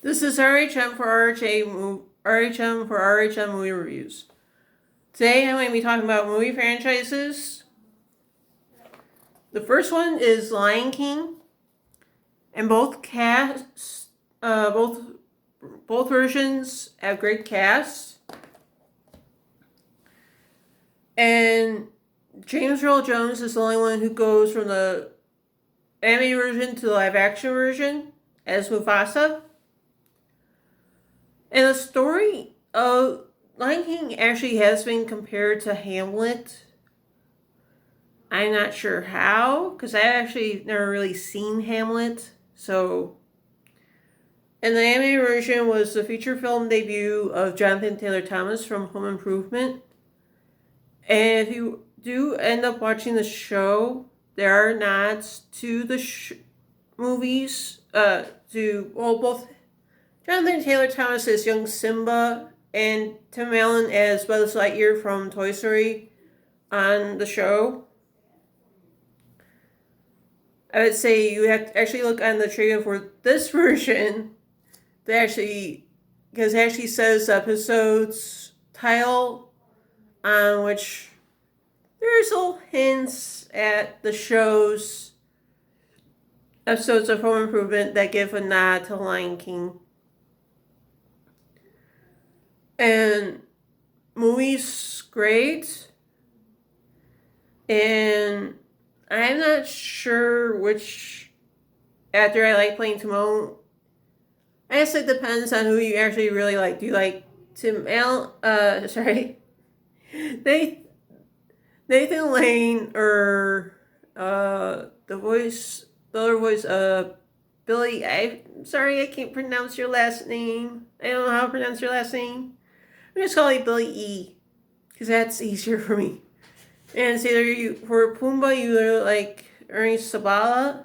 This is RHM for RHM Movie Reviews. Today I'm going to be talking about movie franchises. The first one is Lion King, and both versions have great casts. And James Earl Jones is the only one who goes from the anime version to the live action version as Mufasa. And the story of Lion King actually has been compared to Hamlet. I'm not sure how, because I actually never really seen Hamlet. And the anime version was the feature film debut of Jonathan Taylor Thomas from Home Improvement. And if you do end up watching the show, there are nods to the movies, both Jonathan Taylor Thomas as young Simba and Tim Allen as Buzz Lightyear from Toy Story on the show. I would say you have to actually look on the trailer for this version because it actually says the episode's title, on which there's little hints at the show's episodes of Home Improvement that give a nod to Lion King. And movie's great, and I'm not sure which actor I like playing Timon. I guess it depends on who you actually really like. Do you like Tim Allen? Nathan Lane, or the other voice, Billy. I'm sorry, I can't pronounce your last name. I don't know how to pronounce your last name. I'm just calling Billy E, because that's easier for me. And it's either for Pumbaa, you either like Ernie Sabala,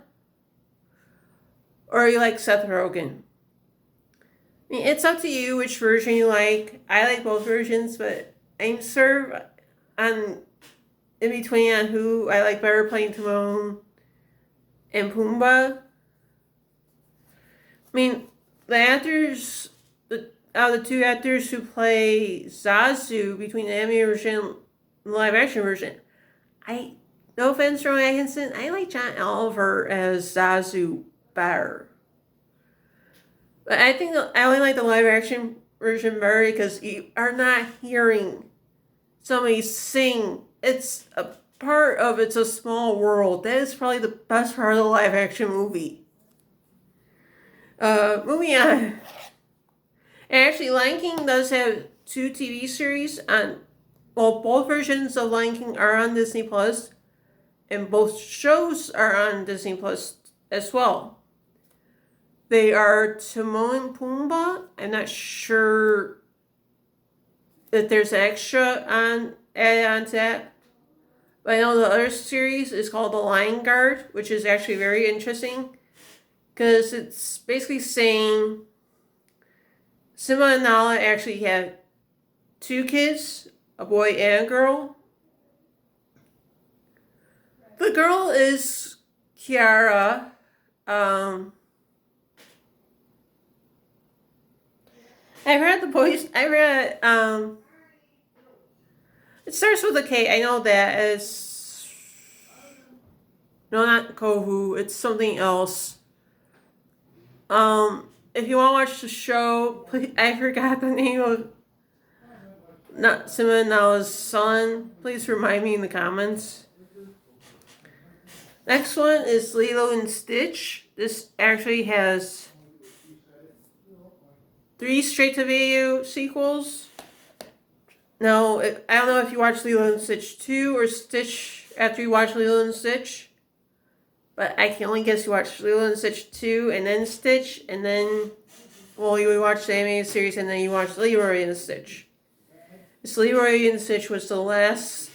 or you like Seth Rogen. I mean, it's up to you which version you like. I like both versions, but I'm sort of in between on who I like better, playing Timon and Pumbaa. I mean, the two actors who play Zazu between the anime version and the live action version, no offense, Rowan Atkinson, I like John Oliver as Zazu better. But I think I only like the live action version better because you are not hearing somebody sing. It's a small world. That is probably the best part of the live action movie. Moving on. And actually, Lion King does have 2 TV series both versions of Lion King are on Disney Plus, and both shows are on Disney Plus as well. They are Timon and Pumbaa. I'm not sure if there's an extra added on to that, but I know the other series is called The Lion Guard, which is actually very interesting because it's basically saying Simba and Nala actually have 2 kids, a boy and a girl. The girl is Kiara. It starts with a K. I know that it's no, not Kohu. It's something else. If you want to watch the show, please, I forgot the name of not Simba and Nala's son. Please remind me in the comments. Next one is Lilo and Stitch. This actually has 3 straight-to-video sequels. Now, I don't know if you watch Lilo and Stitch 2 or Stitch after you watch Lilo and Stitch. But I can only guess you watched Lilo and Stitch 2 and then Stitch, and then, you watch the animated series and then you watch Leroy and Stitch. This Leroy and Stitch was the last,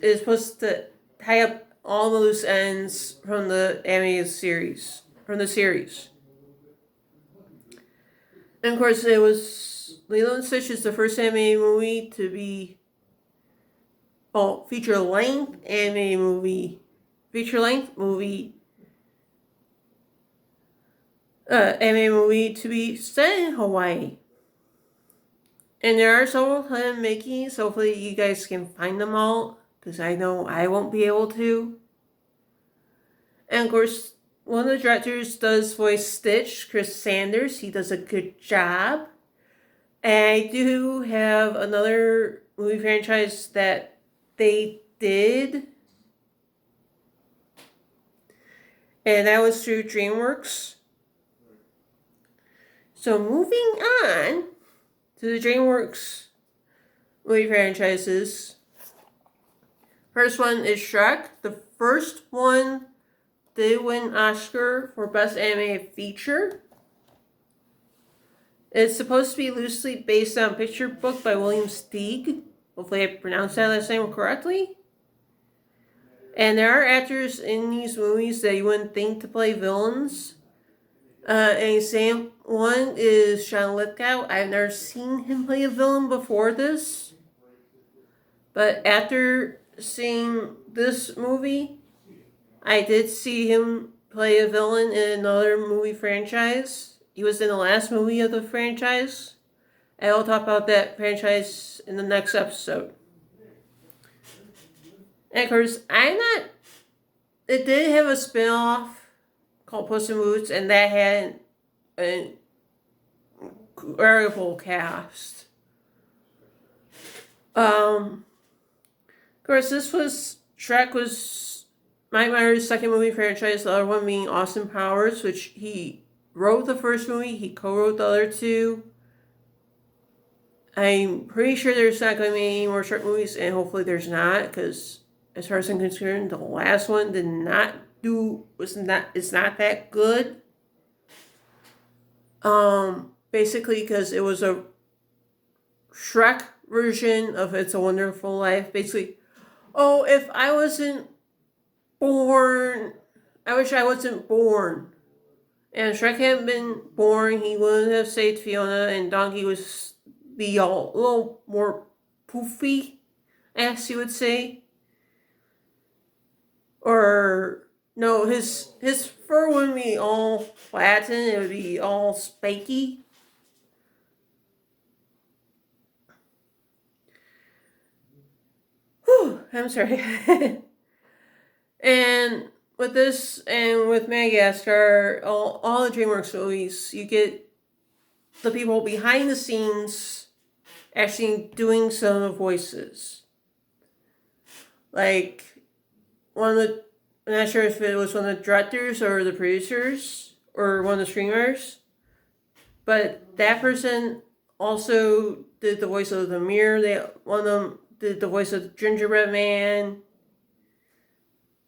is supposed to tie up all the loose ends from the animated series, And of course, Lilo and Stitch is the first animated movie to be, feature-length movie anime movie to be set in Hawaii. And there are several hidden makings. Hopefully you guys can find them all, because I know I won't be able to. And of course, one of the directors does voice Stitch, Chris Sanders. He does a good job. And I do have another movie franchise that they did, and that was through DreamWorks. So moving on to the DreamWorks movie franchises. First one is Shrek. The first one did win Oscar for Best Animated Feature. It's supposed to be loosely based on a picture book by William Steig. Hopefully I pronounced that last name correctly. And there are actors in these movies that you wouldn't think to play villains. An example one is Sean Lithgow. I've never seen him play a villain before this. But after seeing this movie, I did see him play a villain in another movie franchise. He was in the last movie of the franchise. And I'll talk about that franchise in the next episode. And of course, it did have a spin-off called Puss in Boots, and that had an incredible cast. Of course, Shrek was Mike Myers' second movie franchise, the other one being Austin Powers, which he wrote the first movie, he co-wrote the other two. I'm pretty sure there's not going to be any more Shrek movies, and hopefully there's not, because as far as I'm concerned, the last one it's not that good. Basically because it was a Shrek version of It's a Wonderful Life. Basically, if I wasn't born, I wish I wasn't born. And if Shrek hadn't been born, he wouldn't have saved Fiona, and Donkey would be a little more poofy, as you would say. Or, no, his fur wouldn't be all flattened, it would be all spiky. Whew, I'm sorry. And with this, and with Madagascar, all the DreamWorks movies, you get the people behind the scenes actually doing some of the voices. Like, I'm not sure if it was one of the directors or the producers or one of the streamers, but that person also did the voice of the mirror. One of them did the voice of the gingerbread man.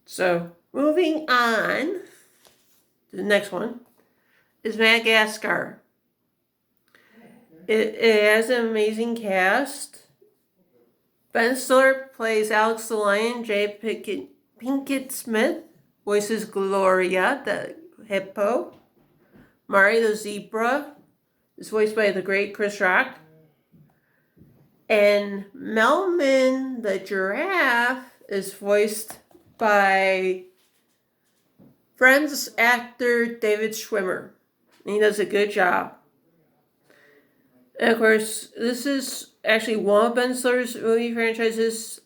So, moving on to the next one is Madagascar. It has an amazing cast. Ben Stiller plays Alex the Lion. Jay Pinkett Smith voices Gloria the hippo. Mari the zebra is voiced by the great Chris Rock. And Melman the giraffe is voiced by Friends actor David Schwimmer. And he does a good job. And of course, this is actually one of Ben Stiller's movie franchises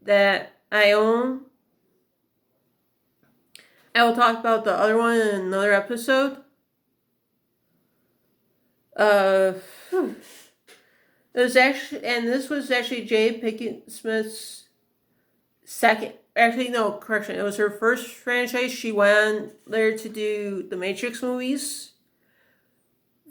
that I own. I will talk about the other one in another episode. This was actually Jay Pinkett Smith's second. Actually, no, correction. It was her first franchise. She went on there to do the Matrix movies.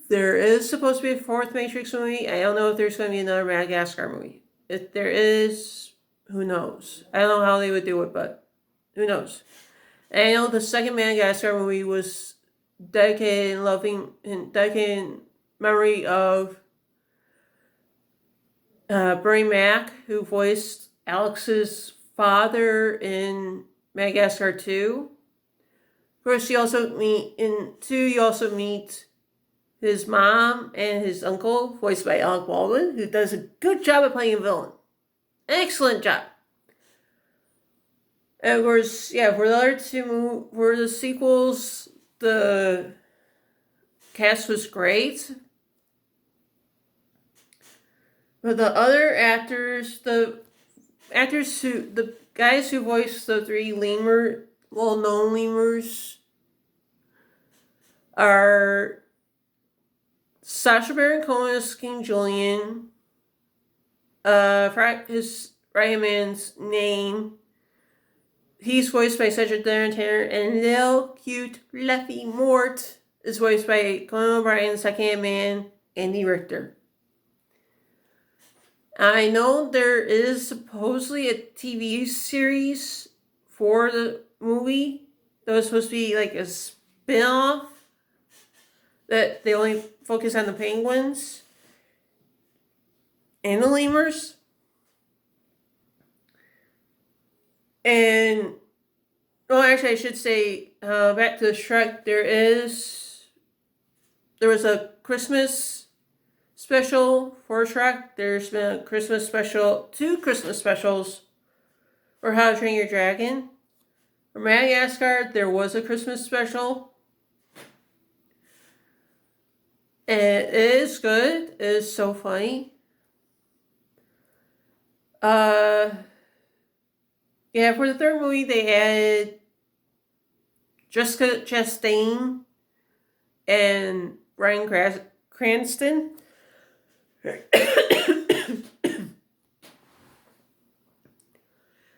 There is supposed to be a fourth Matrix movie. I don't know if there's going to be another Madagascar movie. If there is, who knows? I don't know how they would do it, but who knows? And I know the second Madagascar movie was dedicated in memory of Bernie Mac, who voiced Alex's father in Madagascar 2. Of course, you also meet his mom and his uncle, voiced by Alec Baldwin, who does a good job of playing a villain. An excellent job. And of course, for the other two, for the sequels, the cast was great. But the other actors, the guys who voiced the three well-known lemurs are Sacha Baron Cohen as King Julian, his right man's name. He's voiced by Cedric Tanner, and little cute fluffy Mort is voiced by Conan O'Brien's second man, Andy Richter. I know there is supposedly a TV series for the movie that was supposed to be like a spin-off that they only focus on the penguins and the lemurs. And, well, actually, I should say, back to the Shrek, there was a Christmas special for Shrek. There's been a Christmas special, 2 Christmas specials for How to Train Your Dragon. For Madagascar, there was a Christmas special. And it is good. It is so funny. Yeah, for the third movie, they added Jessica Chastain and Bryan Cranston.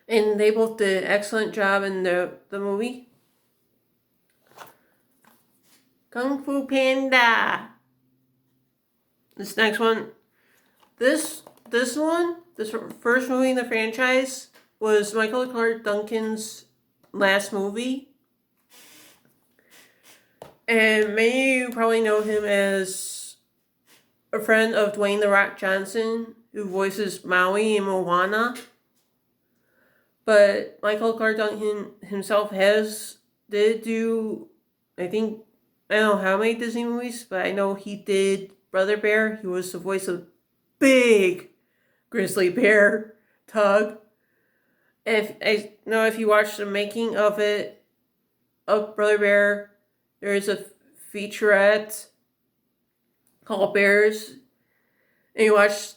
And they both did an excellent job in the movie. Kung Fu Panda. This next one. This first movie in the franchise was Michael Clarke Duncan's last movie. And many of you probably know him as a friend of Dwayne "The Rock" Johnson, who voices Maui in Moana. But Michael Clarke Duncan himself did do, I don't know how many Disney movies, but I know he did Brother Bear. He was the voice of big grizzly bear, Tug. If you watch the making of Brother Bear, there is a featurette called Bears, and you watch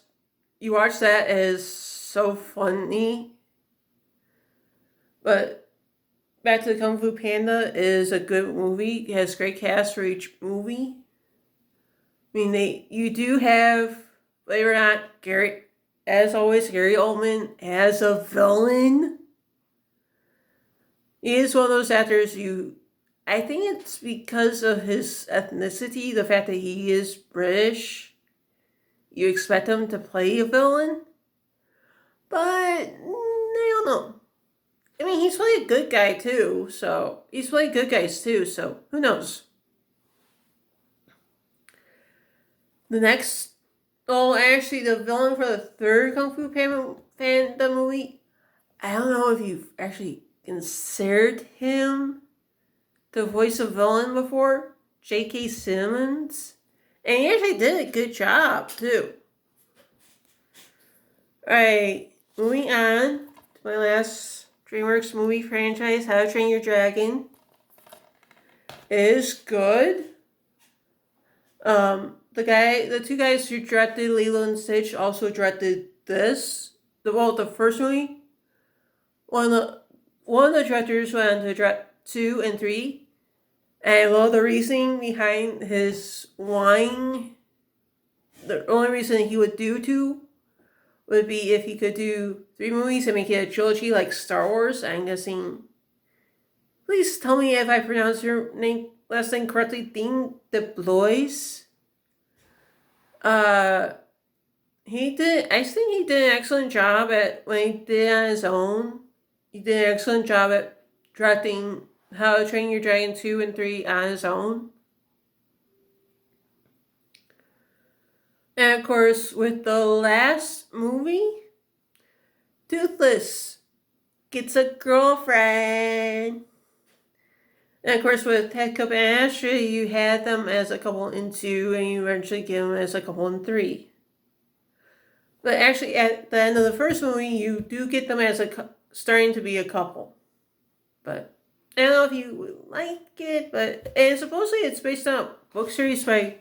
that, as so funny. But back to the Kung Fu Panda is a good movie. It has great cast for each movie. I mean, you do have, believe it or not, Gary Oldman as a villain. He is one of those actors I think it's because of his ethnicity, the fact that he is British, you expect him to play a villain. But, I don't know. I mean, he's played a good guy too, so he's played good guys too, so who knows? The villain for the third Kung Fu Panda movie, I don't know if you've actually considered him the voice of villain before, J.K. Simmons, and he actually did a good job too. Alright, moving on to my last DreamWorks movie franchise, How to Train Your Dragon. It is good. The 2 guys who directed Lilo and Stitch also directed this. The first movie. One of the directors went on to direct 2 and 3. And I love the reasoning behind his wine. The only reason he would do 2 would be if he could do 3 movies and make it a trilogy like Star Wars. I'm guessing. Please tell me if I pronounce your last name correctly. Dean DeBlois. I think he did an excellent job when he did it on his own. He did an excellent job at directing How to Train Your Dragon 2 and 3 on his own. And of course, with the last movie, Toothless gets a girlfriend. And of course, with Ted Cup and Ashley, you had them as a couple in 2, and you eventually get them as a couple in 3. But actually, at the end of the first movie, you do get them as starting to be a couple. But I don't know if you would like it, and supposedly it's based on a book series by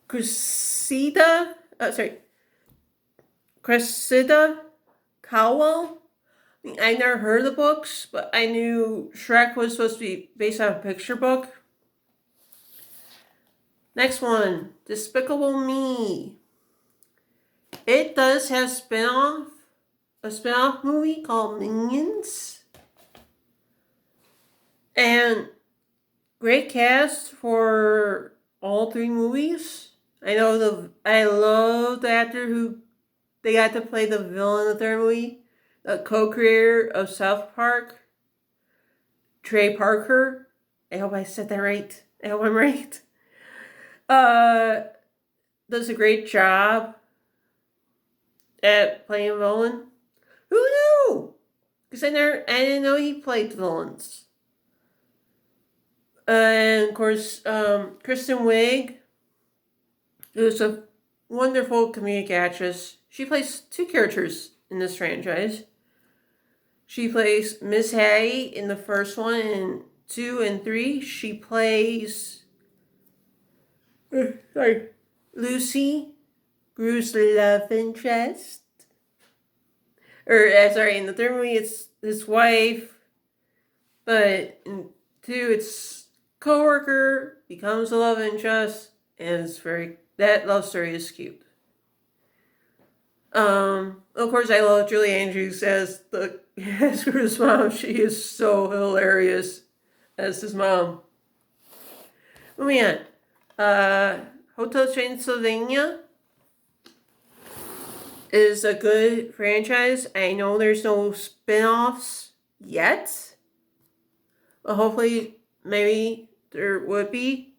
Cressida Cowell. I never heard the books, but I knew Shrek was supposed to be based on a picture book. Next one, Despicable Me. It does have a spin-off movie called Minions. And great cast for all three movies. I love the actor who they got to play the villain in the third movie, the co-creator of South Park, Trey Parker. I hope I said that right. I hope I'm right. Does a great job at playing a villain. Who knew? Because I didn't know he played villains. And of course, Kristen Wiig, who's a wonderful comedic actress. She plays two characters in this franchise. She plays Miss Hattie in the first one, and 2 and 3. She plays Lucy, Gru's love interest. In the third movie it's his wife, but in 2 it's co-worker, becomes a love interest, and that love story is cute. Of course, I love Julie Andrews as Gru's mom. She is so hilarious as his mom. Moving on. Hotel Transylvania is a good franchise. I know there's no spin-offs yet, but hopefully, maybe there would be.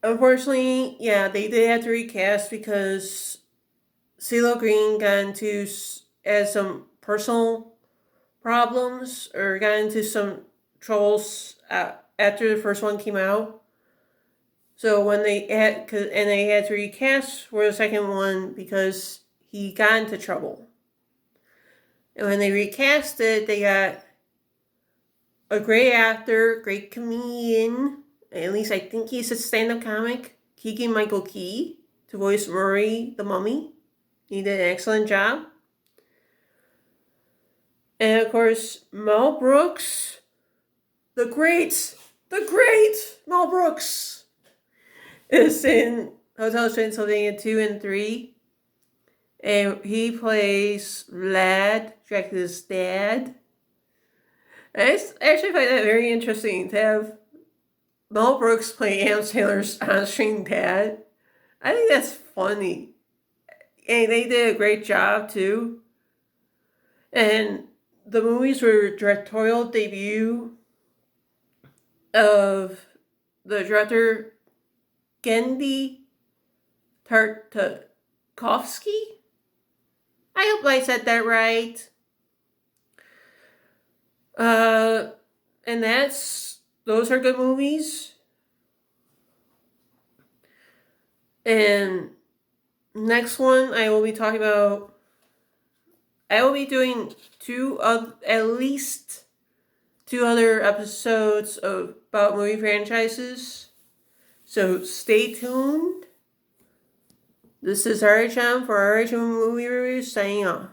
Unfortunately, yeah, they did have to recast because CeeLo Green had some personal problems or got into some troubles after the first one came out. So when they had to recast for the second one because he got into trouble. And when they recast it, they got a great actor, great comedian. At least I think he's a stand-up comic, Keegan-Michael Key, to voice Murray the Mummy. He did an excellent job. And of course, Mel Brooks, the great Mel Brooks, is in Hotel Transylvania 2 and 3. And he plays Vlad, Dracula's dad. I actually find that very interesting to have Mel Brooks play Adam Sandler's on-screen dad. I think that's funny. And they did a great job, too. And the movies were directorial debut of the director Genndy Tartakovsky. I hope I said that right. And those are good movies. And next one I will be talking about, I will be doing at least 2 other episodes about movie franchises. So stay tuned. This is RHM for RHM Movie Reviews signing off.